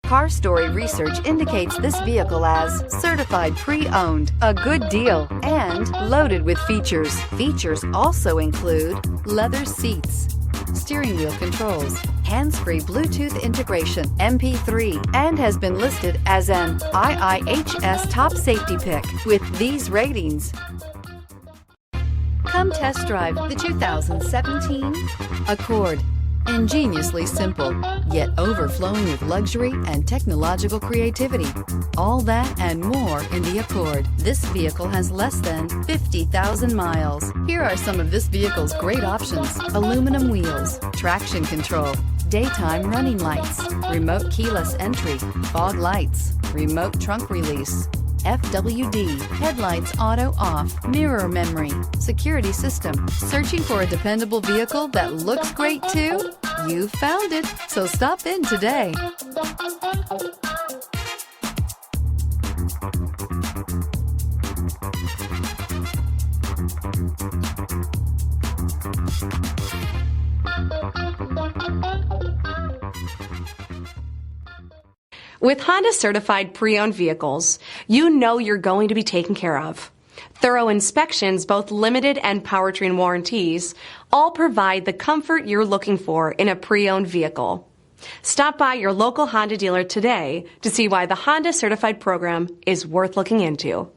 Car Story research indicates this vehicle as certified pre-owned, a good deal, and loaded with features. Features also include leather seats, steering wheel controls, hands-free Bluetooth integration, MP3, and has been listed as an IIHS top safety pick with these ratings. Come test drive the 2017 Accord. Ingeniously simple, yet overflowing with luxury and technological creativity. All that and more in the Accord. This vehicle has less than 50,000 miles. Here are some of this vehicle's great options: aluminum wheels, traction control, daytime running lights, remote keyless entry, fog lights, remote trunk release, FWD, headlights auto off, mirror memory, security system. Searching for a dependable vehicle that looks great too? You found it, so stop in today. With Honda certified pre-owned vehicles, you know you're going to be taken care of. Thorough inspections, both limited and powertrain warranties, all provide the comfort you're looking for in a pre-owned vehicle. Stop by your local Honda dealer today to see why the Honda certified program is worth looking into.